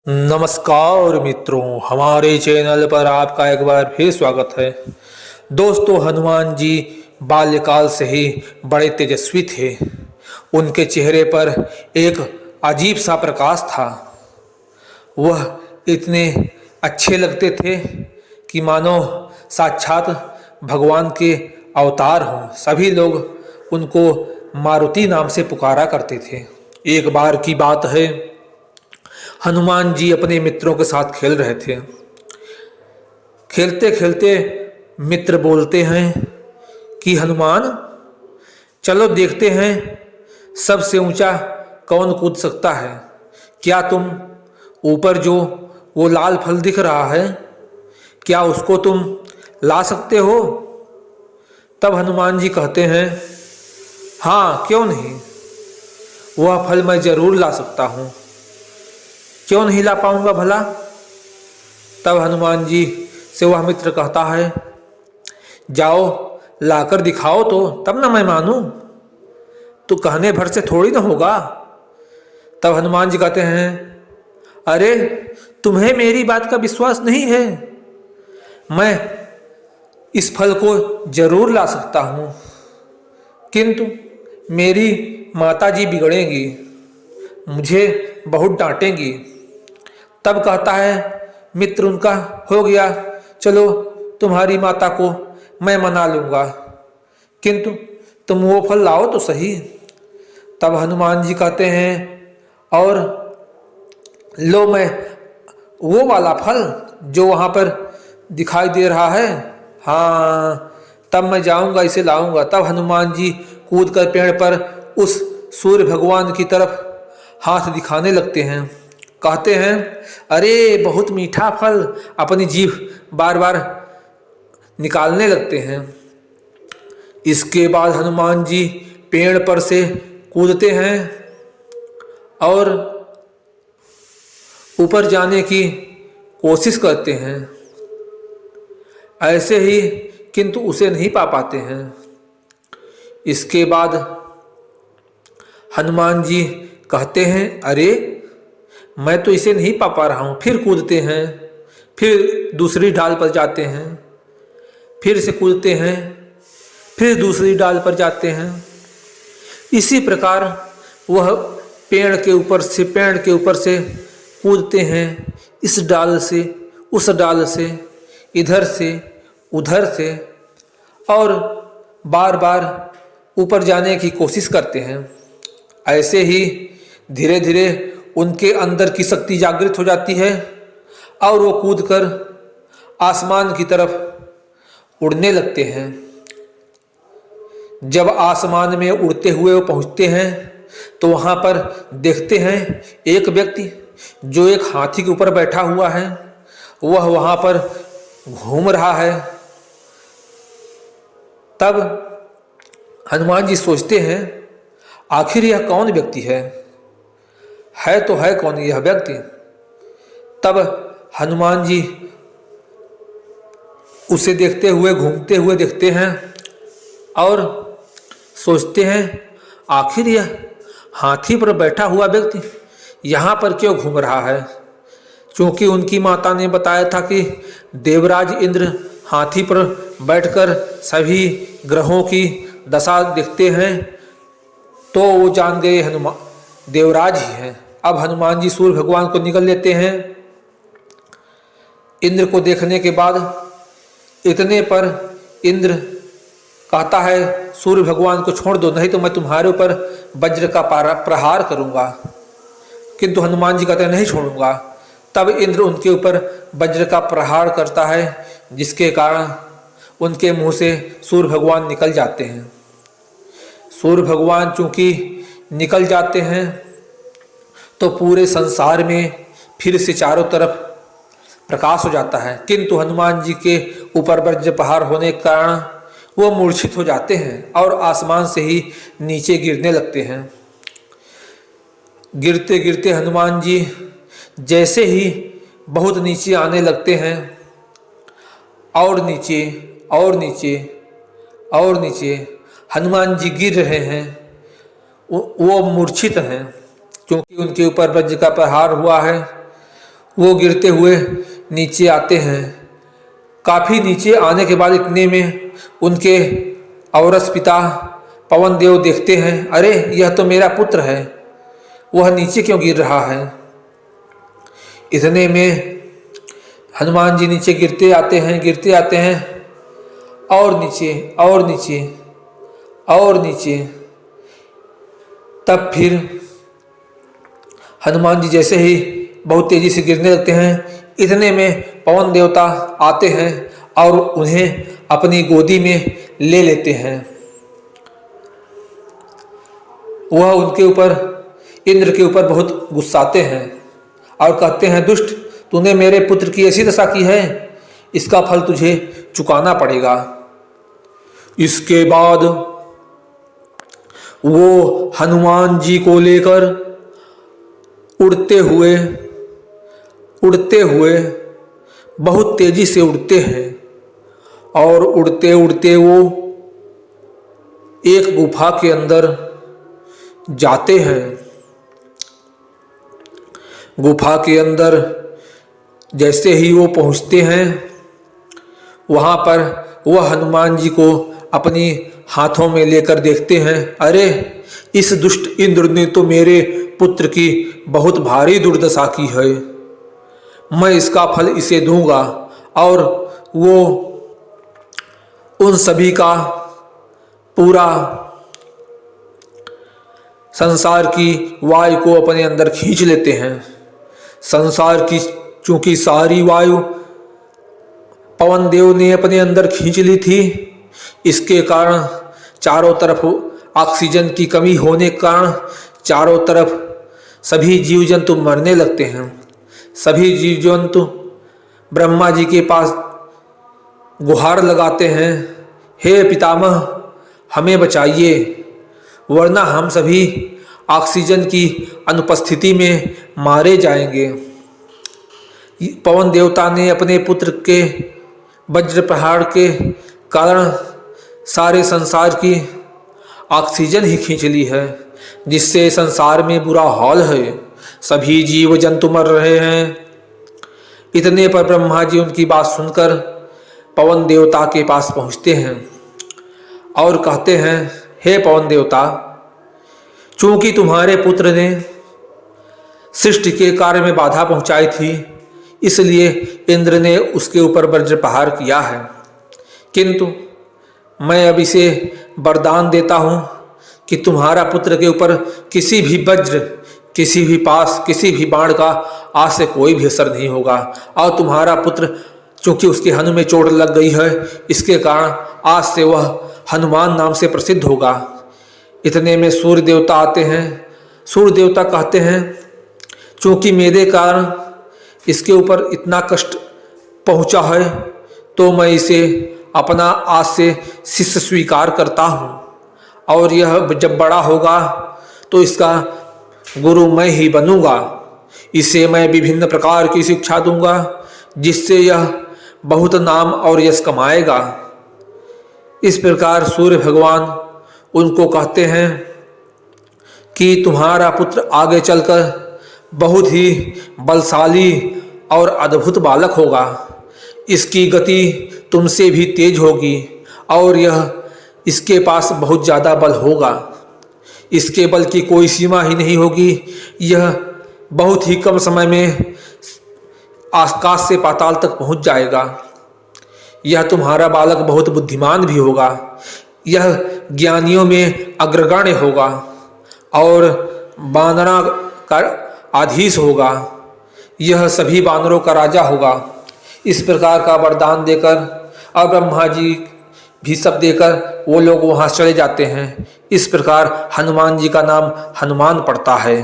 नमस्कार मित्रों, हमारे चैनल पर आपका एक बार फिर स्वागत है। दोस्तों, हनुमान जी बाल्यकाल से ही बड़े तेजस्वी थे। उनके चेहरे पर एक अजीब सा प्रकाश था। वह इतने अच्छे लगते थे कि मानो साक्षात भगवान के अवतार हों। सभी लोग उनको मारुति नाम से पुकारा करते थे। एक बार की बात है, हनुमान जी अपने मित्रों के साथ खेल रहे थे। खेलते खेलते मित्र बोलते हैं कि हनुमान, चलो देखते हैं सबसे ऊंचा कौन कूद सकता है। क्या तुम ऊपर जो वो लाल फल दिख रहा है, क्या उसको तुम ला सकते हो? तब हनुमान जी कहते हैं, हाँ क्यों नहीं, वह फल मैं जरूर ला सकता हूँ। क्यों नहीं ला पाऊंगा भला? तब हनुमान जी से वह मित्र कहता है, जाओ लाकर दिखाओ तो तब ना मैं मानूं, तो कहने भर से थोड़ी ना होगा। तब हनुमान जी कहते हैं, अरे तुम्हें मेरी बात का विश्वास नहीं है, मैं इस फल को जरूर ला सकता हूं, किंतु मेरी माता जी बिगड़ेंगी, मुझे बहुत डांटेंगी। तब कहता है मित्र उनका, हो गया, चलो तुम्हारी माता को मैं मना लूंगा, किंतु तुम वो फल लाओ तो सही। तब हनुमान जी कहते हैं, और लो मैं वो वाला फल जो वहाँ पर दिखाई दे रहा है, हाँ तब मैं जाऊंगा इसे लाऊंगा। तब हनुमान जी कूद कर पेड़ पर उस सूर्य भगवान की तरफ हाथ दिखाने लगते हैं। कहते हैं, अरे बहुत मीठा फल, अपनी जीभ बार बार निकालने लगते हैं। इसके बाद हनुमान जी पेड़ पर से कूदते हैं और ऊपर जाने की कोशिश करते हैं। ऐसे ही किंतु उसे नहीं पा पाते हैं। इसके बाद हनुमान जी कहते हैं, अरे मैं तो इसे नहीं पा रहा हूँ। फिर कूदते हैं, फिर दूसरी डाल पर जाते हैं, फिर से कूदते हैं, फिर दूसरी डाल पर जाते हैं। इसी प्रकार वह पेड़ के ऊपर से कूदते हैं, इस डाल से उस डाल से, इधर से उधर से, और बार बार ऊपर जाने की कोशिश करते हैं। ऐसे ही धीरे धीरे उनके अंदर की शक्ति जागृत हो जाती है और वो कूदकर आसमान की तरफ उड़ने लगते हैं। जब आसमान में उड़ते हुए वो पहुंचते हैं तो वहां पर देखते हैं एक व्यक्ति जो एक हाथी के ऊपर बैठा हुआ है, वह वहां पर घूम रहा है। तब हनुमान जी सोचते हैं, आखिर यह कौन व्यक्ति है तो है कौन यह व्यक्ति? तब हनुमान जी उसे देखते हुए घूमते हुए देखते हैं और सोचते हैं, आखिर यह हाथी पर बैठा हुआ व्यक्ति यहाँ पर क्यों घूम रहा है? क्योंकि उनकी माता ने बताया था कि देवराज इंद्र हाथी पर बैठकर सभी ग्रहों की दशा देखते हैं, तो वो जान गए हनुमान देवराज ही हैं। अब हनुमान जी सूर्य भगवान को निकल लेते हैं। इंद्र को देखने के बाद इतने पर इंद्र कहता है, सूर्य भगवान को छोड़ दो, नहीं तो मैं तुम्हारे ऊपर वज्र का प्रहार करूंगा। किंतु हनुमान जी कहते हैं, नहीं छोड़ूंगा। तब इंद्र उनके ऊपर वज्र का प्रहार करता है, जिसके कारण उनके मुंह से सूर्य भगवान निकल जाते हैं। सूर्य भगवान चूंकि निकल जाते हैं तो पूरे संसार में फिर से चारों तरफ प्रकाश हो जाता है, किंतु हनुमान जी के ऊपर वज्र प्रहार होने के कारण वो मूर्छित हो जाते हैं और आसमान से ही नीचे गिरने लगते हैं। गिरते गिरते हनुमान जी जैसे ही बहुत नीचे आने लगते हैं, और नीचे और नीचे और नीचे हनुमान जी गिर रहे हैं। वो मूर्छित हैं क्योंकि उनके ऊपर वज्र का प्रहार हुआ है। वो गिरते हुए नीचे आते हैं। काफ़ी नीचे आने के बाद इतने में उनके औरस पिता पवन देव देखते हैं, अरे यह तो मेरा पुत्र है, वह नीचे क्यों गिर रहा है। इतने में हनुमान जी नीचे गिरते आते हैं और नीचे और नीचे और नीचे। तब फिर हनुमान जी जैसे ही बहुत तेजी से गिरने लगते हैं, इतने में पवन देवता आते हैं और उन्हें अपनी गोदी में ले लेते हैं। वह उनके ऊपर, इंद्र के ऊपर बहुत गुस्साते हैं और कहते हैं, दुष्ट, तूने मेरे पुत्र की ऐसी दशा की है, इसका फल तुझे चुकाना पड़ेगा। इसके बाद वो हनुमान जी को लेकर उड़ते हुए बहुत तेजी से उड़ते हैं और उड़ते उड़ते वो एक गुफा के अंदर जाते हैं। गुफा के अंदर जैसे ही वो पहुंचते हैं, वहां पर वह हनुमान जी को अपनी हाथों में लेकर देखते हैं, अरे इस दुष्ट इंद्र ने तो मेरे पुत्र की बहुत भारी दुर्दशा की है, मैं इसका फल इसे दूंगा। और वो उन सभी का पूरा संसार की वायु को अपने अंदर खींच लेते हैं। संसार की चूंकि सारी वायु पवन देव ने अपने अंदर खींच ली थी, इसके कारण चारों तरफ ऑक्सीजन की कमी होने के कारण चारों तरफ सभी जीव जंतु मरने लगते हैं। सभी जीव जंतु ब्रह्मा जी के पास गुहार लगाते हैं, हे पितामह हमें बचाइए, वरना हम सभी ऑक्सीजन की अनुपस्थिति में मारे जाएंगे। पवन देवता ने अपने पुत्र के वज्र प्रहार के कारण सारे संसार की ऑक्सीजन ही खींच ली है, जिससे संसार में बुरा हाल है, सभी जीव जंतु मर रहे हैं। इतने पर ब्रह्मा जी उनकी बात सुनकर पवन देवता के पास पहुंचते हैं और कहते हैं, हे पवन देवता, चूंकि तुम्हारे पुत्र ने सृष्टि के कार्य में बाधा पहुंचाई थी, इसलिए इंद्र ने उसके ऊपर वज्र प्रहार किया है, किंतु मैं अब इसे वरदान देता हूं कि तुम्हारा पुत्र के ऊपर किसी भी वज्र, किसी भी पास, किसी भी बाण का आज से कोई भी असर नहीं होगा। और तुम्हारा पुत्र चूंकि उसके हनु में चोट लग गई है, इसके कारण आज से वह हनुमान नाम से प्रसिद्ध होगा। इतने में सूर्य देवता आते हैं। सूर्य देवता कहते हैं, चूंकि मेरे कारण इसके ऊपर इतना कष्ट पहुंचा है, तो मैं इसे अपना आज से शिष्य स्वीकार करता हूँ, और यह जब बड़ा होगा तो इसका गुरु मैं ही बनूंगा। इसे मैं विभिन्न प्रकार की शिक्षा दूंगा, जिससे यह बहुत नाम और यश कमाएगा। इस प्रकार सूर्य भगवान उनको कहते हैं कि तुम्हारा पुत्र आगे चलकर बहुत ही बलशाली और अद्भुत बालक होगा। इसकी गति तुमसे भी तेज होगी और यह इसके पास बहुत ज़्यादा बल होगा। इसके बल की कोई सीमा ही नहीं होगी। यह बहुत ही कम समय में आकाश से पाताल तक पहुंच जाएगा। यह तुम्हारा बालक बहुत बुद्धिमान भी होगा। यह ज्ञानियों में अग्रगण्य होगा और बानरा का आधीश होगा। यह सभी बानरों का राजा होगा। इस प्रकार का वरदान देकर और ब्रह्मा जी भी सब देकर वो लोग वहाँ चले जाते हैं। इस प्रकार हनुमान जी का नाम हनुमान पड़ता है।